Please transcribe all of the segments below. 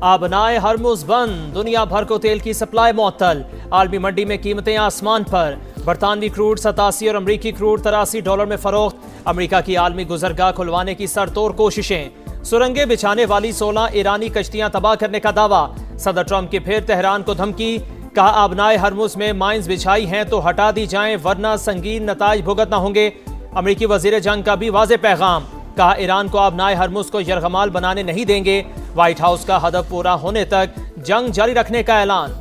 آبنائے ہرمز بند، دنیا بھر کو تیل کی سپلائی معطل، عالمی منڈی میں قیمتیں آسمان پر، برطانوی کروڈ 87 اور امریکی کروڈ $83 میں فروخت، امریکہ کی عالمی گزرگاہ کھلوانے کی سرتوڑ کوششیں، سرنگیں بچھانے والی 16 ایرانی کشتیاں تباہ کرنے کا دعویٰ، صدر ٹرمپ کی پھر تہران کو دھمکی، کہا آبنائے ہرمز میں مائنز بچھائی ہیں تو ہٹا دی جائیں ورنہ سنگین نتائج بھگتنا ہوں گے، امریکی وزیر جنگ کا بھی واضح پیغام، کہا ایران کو آبنائے ہرمز کو یرغمال بنانے نہیں دیں گے، وائٹ ہاؤس کا ہدف پورا ہونے تک جنگ جاری رکھنے کا اعلان۔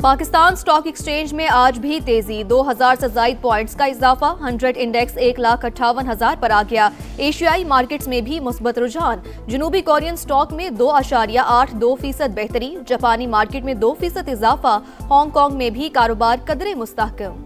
پاکستان سٹاک ایکسچینج میں آج بھی تیزی، 2000 سے زائد پوائنٹس کا اضافہ، 100 انڈیکس 1,58,000 پر آ گیا۔ ایشیائی مارکیٹس میں بھی مثبت رجحان، جنوبی کورین سٹاک میں 2.82% بہتری، جاپانی مارکیٹ میں 2% اضافہ، ہانگ کانگ میں بھی کاروبار قدرے مستحکم۔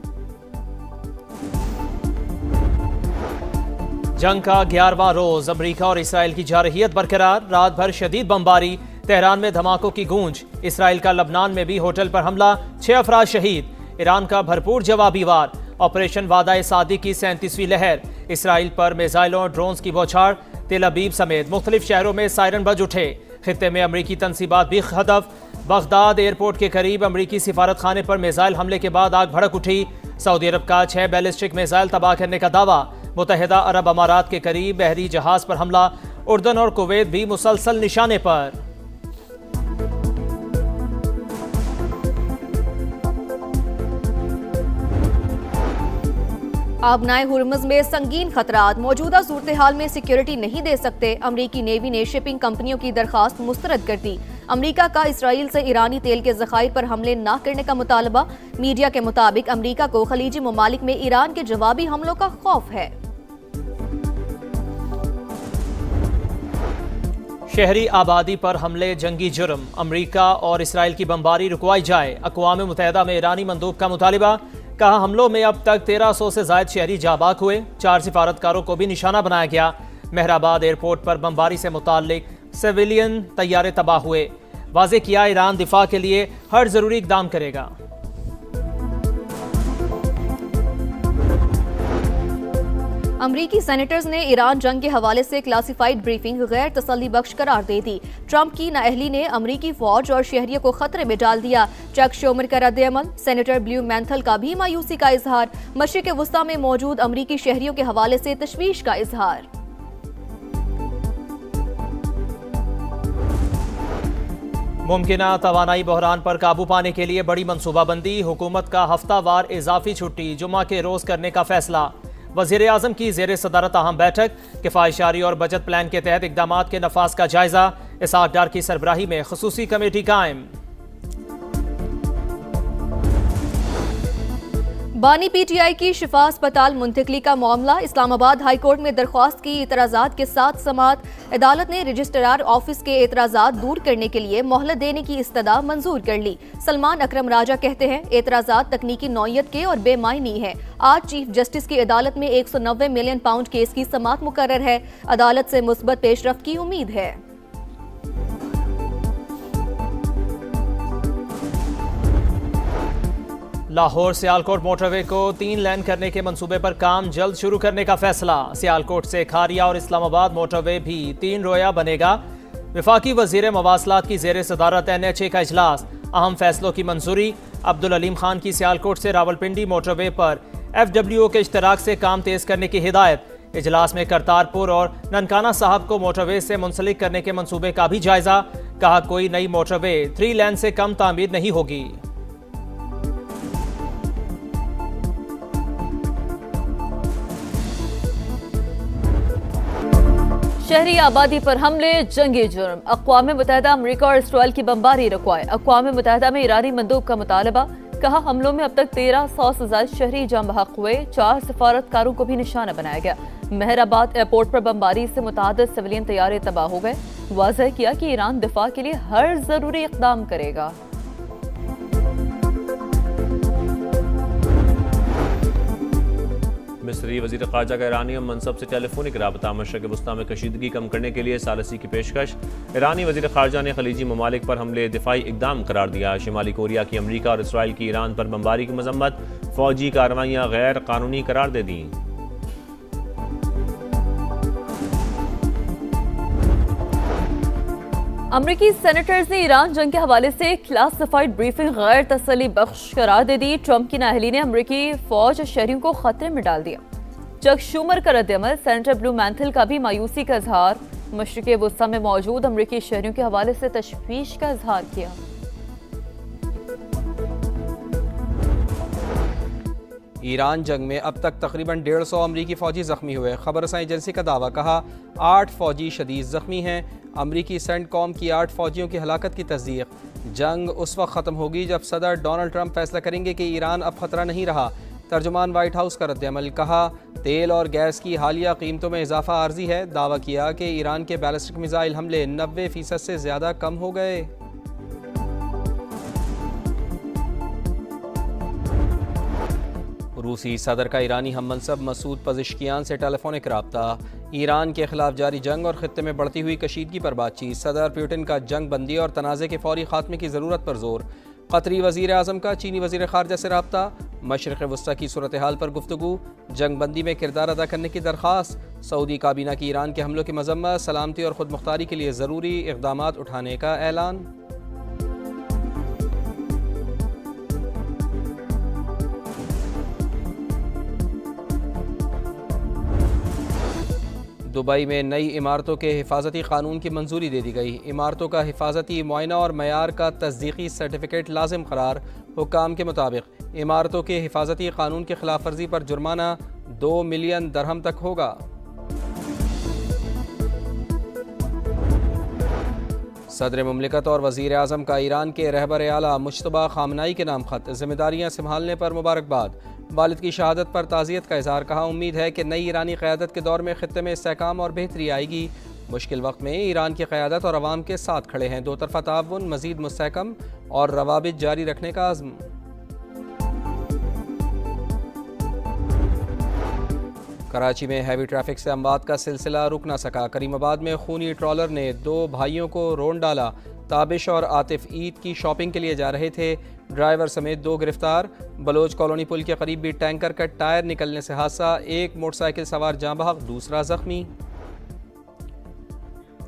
جنگ کا 11واں روز، امریکہ اور اسرائیل کی جارحیت برقرار، رات بھر شدید بمباری، تہران میں دھماکوں کی گونج، اسرائیل کا لبنان میں بھی ہوٹل پر حملہ، 6 افراد شہید، ایران کا بھرپور جوابی وار، آپریشن وعدہ صادق کی 37ویں لہر، اسرائیل پر میزائلوں اور ڈرونز کی بوچھاڑ، تل ابیب سمیت مختلف شہروں میں سائرن بج اٹھے، خطے میں امریکی تنصیبات بھی ہدف، بغداد ایئرپورٹ کے قریب امریکی سفارت خانے پر میزائل حملے کے بعد آگ بھڑک اٹھی، سعودی عرب کا 6 بیلسٹک میزائل تباہ کرنے کا دعویٰ، متحدہ عرب امارات کے قریب بحری جہاز پر حملہ، اردن اور کویت بھی مسلسل نشانے پر۔ آبنائے ہرمز میں سنگین خطرات، موجودہ صورتحال میں سیکیورٹی نہیں دے سکتے، امریکی نیوی نے شپنگ کمپنیوں کی درخواست مسترد کر دی، امریکہ کا اسرائیل سے ایرانی تیل کے ذخائر پر حملے نہ کرنے کا مطالبہ، میڈیا کے مطابق امریکہ کو خلیجی ممالک میں ایران کے جوابی حملوں کا خوف ہے۔ شہری آبادی پر حملے جنگی جرم، امریکہ اور اسرائیل کی بمباری رکوائی جائے، اقوام متحدہ میں ایرانی مندوب کا مطالبہ، کہا حملوں میں اب تک 1300 سے زائد شہری جاں بحق ہوئے، 4 سفارتکاروں کو بھی نشانہ بنایا گیا، مہرآباد ایئرپورٹ پر بمباری سے متعلق سویلین طیارے تباہ ہوئے، واضح کیا ایران دفاع کے لیے ہر ضروری اقدام کرے گا۔ امریکی سینیٹرز نے ایران جنگ کے حوالے سے کلاسیفائیڈ بریفنگ غیر تسلی بخش قرار دے دی، ٹرمپ کی نااہلی نے امریکی فوج اور شہریوں کو خطرے میں ڈال دیا، چک شومر کا رد عمل، سینیٹر بلیو مینتھل کا بھی مایوسی کا اظہار، مشرق وسطی میں موجود امریکی شہریوں کے حوالے سے تشویش کا اظہار۔ ممکنہ توانائی بحران پر قابو پانے کے لیے بڑی منصوبہ بندی، حکومت کا ہفتہ وار اضافی چھٹی جمعہ کے روز کرنے کا فیصلہ، وزیر اعظم کی زیر صدارت اہم بیٹھک، کفایت شعاری اور بجٹ پلان کے تحت اقدامات کے نفاذ کا جائزہ، اسحاق ڈار کی سربراہی میں خصوصی کمیٹی قائم۔ بانی پی ٹی آئی کی شفا اسپتال منتقلی کا معاملہ، اسلام آباد ہائی کورٹ میں درخواست کی اعتراضات کے ساتھ سماعت، عدالت نے رجسٹرار آفس کے اعتراضات دور کرنے کے لیے مہلت دینے کی استدعا منظور کر لی، سلمان اکرم راجہ کہتے ہیں اعتراضات تکنیکی نوعیت کے اور بے معنی ہیں، آج چیف جسٹس کی عدالت میں 190 ملین پاؤنڈ کیس کی سماعت مقرر ہے، عدالت سے مثبت پیش رفت کی امید ہے۔ لاہور سیالکوٹ موٹر وے کو 3 لین کرنے کے منصوبے پر کام جلد شروع کرنے کا فیصلہ، سیالکوٹ سے کھاریا اور اسلام آباد موٹر وے بھی 3 رویہ بنے گا، وفاقی وزیر مواصلات کی زیر صدارت NHA کا اجلاس، اہم فیصلوں کی منظوری، عبدالعلیم خان کی سیالکوٹ سے راولپنڈی موٹر وے پر FWO کے اشتراک سے کام تیز کرنے کی ہدایت، اجلاس میں کرتارپور اور ننکانہ صاحب کو موٹر وے سے منسلک کرنے کے منصوبے کا بھی جائزہ، کہا کوئی نئی موٹر وے 3 لین سے کم تعمیر نہیں ہوگی۔ شہری آبادی پر حملے جنگی جرم، اقوام متحدہ امریکہ اور اسرائیل کی بمباری رکوائے، اقوام متحدہ میں ایرانی مندوب کا مطالبہ، کہا حملوں میں اب تک 1300 سے زائد شہری جاں بحق ہوئے، 4 سفارتکاروں کو بھی نشانہ بنایا گیا، مہرآباد ایئرپورٹ پر بمباری سے متعدد سویلین طیارے تباہ ہو گئے، واضح کیا کہ ایران دفاع کے لیے ہر ضروری اقدام کرے گا۔ مصری وزیر خارجہ کا ایرانی منصب سے ٹیلی فونک رابطہ، مشرق وسطی میں کشیدگی کم کرنے کے لیے ثالثی کی پیشکش، ایرانی وزیر خارجہ نے خلیجی ممالک پر حملے دفاعی اقدام قرار دیا، شمالی کوریا کی امریکہ اور اسرائیل کی ایران پر بمباری کی مذمت، فوجی کارروائیاں غیر قانونی قرار دے دیں۔ امریکی سینیٹرز نے ایران جنگ کے حوالے سے کلاسیفائڈ بریفنگ غیر تسلی بخش قرار دے دی۔ ٹرمپ کی نااہلی نے امریکی فوج اور شہریوں کو خطرے میں ڈال دیا۔ چک شومر کا رد عمل، سینیٹر بلو مینتھل کا بھی مایوسی کا اظہار، مشرق وسطی میں موجود امریکی شہریوں کے حوالے سے تشویش کا اظہار کیا۔ ایران جنگ میں اب تک تقریباً 150 امریکی فوجی زخمی ہوئے، خبر رساں ایجنسی کا دعویٰ، کہا 8 فوجی شدید زخمی ہیں۔ امریکی سینٹ کام کی 8 فوجیوں کی ہلاکت کی تصدیق۔ جنگ اس وقت ختم ہوگی جب صدر ڈونلڈ ٹرمپ فیصلہ کریں گے کہ ایران اب خطرہ نہیں رہا۔ ترجمان وائٹ ہاؤس کا رد عمل، کہا تیل اور گیس کی حالیہ قیمتوں میں اضافہ عارضی ہے، دعویٰ کیا کہ ایران کے بیلسٹک میزائل حملے 90% سے زیادہ کم ہو گئے۔ روسی صدر کا ایرانی ہم منصب مسعود پزشکیان سے ٹیلی فونک رابطہ، ایران کے خلاف جاری جنگ اور خطے میں بڑھتی ہوئی کشیدگی پر بات چیت، صدر پیوٹن کا جنگ بندی اور تنازع کے فوری خاتمے کی ضرورت پر زور، قطری وزیر اعظم کا چینی وزیر خارجہ سے رابطہ، مشرق وسطی کی صورتحال پر گفتگو، جنگ بندی میں کردار ادا کرنے کی درخواست، سعودی کابینہ کی ایران کے حملوں کی مذمت، سلامتی اور خود مختاری کے لیے ضروری اقدامات اٹھانے کا اعلان۔ دبئی میں نئی عمارتوں کے حفاظتی قانون کی منظوری دے دی گئی، عمارتوں کا حفاظتی معائنہ اور معیار کا تصدیقی سرٹیفکیٹ لازم قرار، حکام کے مطابق عمارتوں کے حفاظتی قانون کی خلاف ورزی پر جرمانہ 2 ملین درہم تک ہوگا۔ صدر مملکت اور وزیر اعظم کا ایران کے رہبر اعلیٰ مجتبیٰ خامنائی کے نام خط، ذمہ داریاں سنبھالنے پر مبارکباد، والد کی شہادت پر تعزیت کا اظہار، کہا امید ہے کہ نئی ایرانی قیادت کے دور میں خطے میں استحکام اور بہتری آئے گی، مشکل وقت میں ایران کی قیادت اور عوام کے ساتھ کھڑے ہیں، دو طرفہ تعاون مزید مستحکم اور روابط جاری رکھنے کا عزم۔ کراچی میں ہیوی ٹریفک سے اموات کا سلسلہ رک نہ سکا، کریم آباد میں خونی ٹرالر نے 2 بھائیوں کو رون ڈالا، تابش اور عاطف عید کی شاپنگ کے لیے جا رہے تھے، ڈرائیور سمیت 2 گرفتار، بلوچ کالونی پل کے قریب بھی ٹینکر کا ٹائر نکلنے سے حادثہ، 1 موٹر سائیکل سوار جاں بحق، دوسرا زخمی۔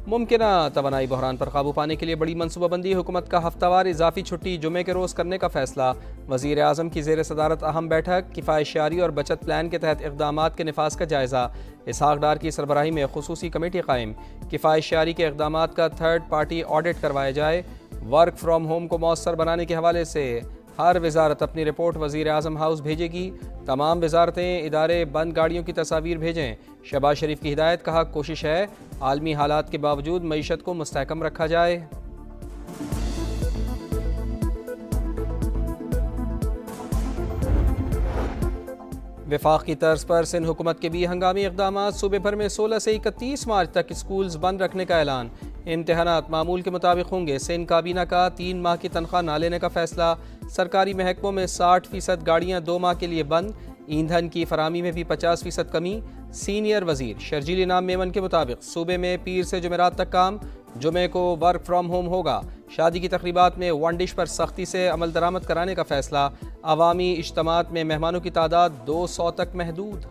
ممکنہ توانائی بحران پر قابو پانے کے لیے بڑی منصوبہ بندی، حکومت کا ہفتہ وار اضافی چھٹی جمعے کے روز کرنے کا فیصلہ، وزیر اعظم کی زیر صدارت اہم بیٹھک، کفایت شعاری اور بچت پلان کے تحت اقدامات کے نفاذ کا جائزہ، اسحاق ڈار کی سربراہی میں خصوصی کمیٹی قائم، کفایت شعاری کے اقدامات کا تھرڈ پارٹی آڈٹ کروایا جائے، ورک فرام ہوم کو مؤثر بنانے کے حوالے سے ہر وزارت اپنی رپورٹ وزیر اعظم ہاؤس بھیجے گی، تمام وزارتیں ادارے بند گاڑیوں کی تصاویر بھیجیں، شہباز شریف کی ہدایت، کہا کوشش ہے عالمی حالات کے باوجود معیشت کو مستحکم رکھا جائے۔ وفاق کی طرز پر سندھ حکومت کے بھی ہنگامی اقدامات، صوبے بھر میں 16 سے 31 مارچ تک اسکولز بند رکھنے کا اعلان، امتحانات معمول کے مطابق ہوں گے، سندھ کابینہ کا 3 ماہ کی تنخواہ نہ لینے کا فیصلہ، سرکاری محکموں میں 60% گاڑیاں 2 ماہ کے لیے بند، ایندھن کی فراہمی میں بھی 50% کمی، سینئر وزیر شرجیل انعام میمن کے مطابق صوبے میں پیر سے جمعرات تک کام، جمعے کو ورک فرام ہوم ہوگا، شادی کی تقریبات میں 1 ڈش پر سختی سے عمل درآمد کرانے کا فیصلہ، عوامی اجتماعات میں مہمانوں کی تعداد 200 تک محدود۔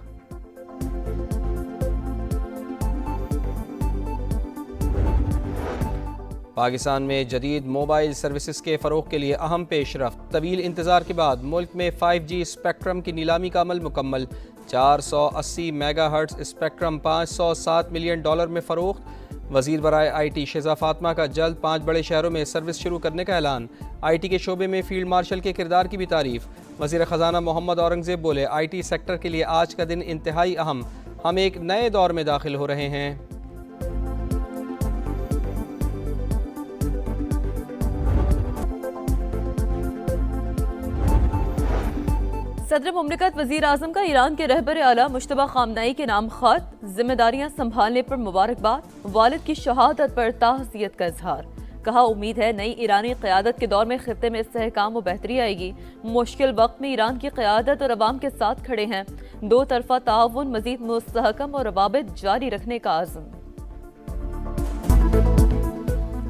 پاکستان میں جدید موبائل سروسز کے فروغ کے لیے اہم پیش رفت، طویل انتظار کے بعد ملک میں 5G اسپیکٹرم کی نیلامی کا عمل مکمل، 480 میگا ہرٹز اسپیکٹرم $507 ملین میں فروخت، وزیر برائے IT شیزہ فاطمہ کا جلد 5 بڑے شہروں میں سروس شروع کرنے کا اعلان، IT کے شعبے میں فیلڈ مارشل کے کردار کی بھی تعریف، وزیر خزانہ محمد اورنگزیب بولے IT سیکٹر کے لیے آج کا دن انتہائی اہم، ہم ایک نئے دور میں داخل ہو رہے ہیں۔ صدر مملکت وزیر اعظم کا ایران کے رہبر اعلیٰ مجتبیٰ خامنائی کے نام خط، ذمہ داریاں سنبھالنے پر مبارکباد، والد کی شہادت پر تعزیت کا اظہار، کہا امید ہے نئی ایرانی قیادت کے دور میں خطے میں استحکام و بہتری آئے گی، مشکل وقت میں ایران کی قیادت اور عوام کے ساتھ کھڑے ہیں، دو طرفہ تعاون مزید مستحکم اور روابط جاری رکھنے کا عزم۔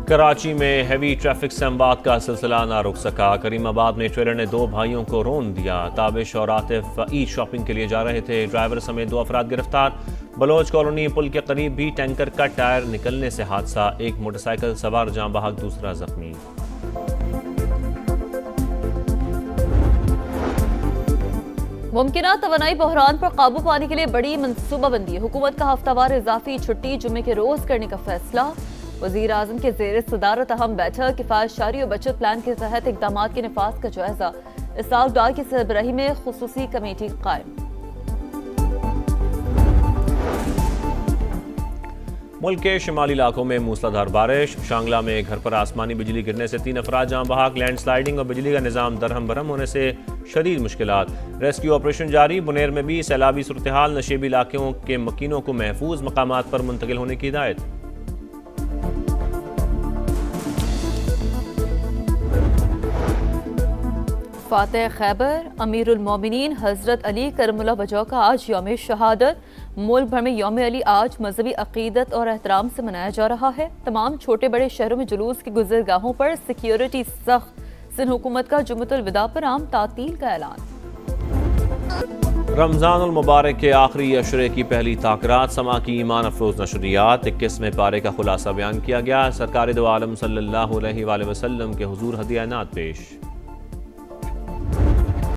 کراچی میں ہیوی ٹریفک سے اموات کا سلسلہ نہ رک سکا، کریم آباد میں ٹریلر نے 2 بھائیوں کو رون دیا، تابش اور عاطف عید شاپنگ کے لیے جا رہے تھے، ڈرائیور سمیت 2 افراد گرفتار، بلوچ کالونی پل کے قریب بھی ٹینکر کا ٹائر نکلنے سے حادثہ، ایک موٹر سائیکل سوار جاں بحق دوسرا زخمی۔ ممکنہ توانائی بحران پر قابو پانے کے لیے بڑی منصوبہ بندی، حکومت کا ہفتہ وار اضافی چھٹی جمعے کے روز کرنے کا فیصلہ۔ وزیر اعظم کے زیر صدارت اہم بیٹھک، کفایت و بچت پلان کے تحت اقدامات کے نفاذ کا جائزہ، اسحاق ڈار کی سربراہی میں خصوصی کمیٹی قائم۔ ملک کے شمالی علاقوں میں موسلادھار بارش، شانگلہ میں گھر پر آسمانی بجلی گرنے سے 3 افراد جاں بحق، لینڈ سلائیڈنگ اور بجلی کا نظام درہم برہم ہونے سے شدید مشکلات، ریسکیو آپریشن جاری۔ بنیر میں بھی سیلابی صورتحال، نشیبی علاقوں کے مکینوں کو محفوظ مقامات پر منتقل ہونے کی ہدایت۔ فاتح خیبر امیر المومنین حضرت علی کرم اللہ وجہ کا آج یوم شہادت۔ ملک بھر میں یوم علی آج مذہبی عقیدت اور احترام سے منایا جا رہا ہے۔ تمام چھوٹے بڑے شہروں میں جلوس کی گزرگاہوں پر سیکیورٹی سخت۔ سندھ حکومت کا جمعۃ الوداع پر عام تعطیل کا اعلان۔ رمضان المبارک کے آخری عشرے کی پہلی تاثرات، سما کی ایمان افروز نشریات، 21ویں پارے کا خلاصہ بیان کیا گیا۔ سرکار دو عالم صلی اللہ علیہ وآلہ وسلم کے حضور ہدیہ عنایت پیش۔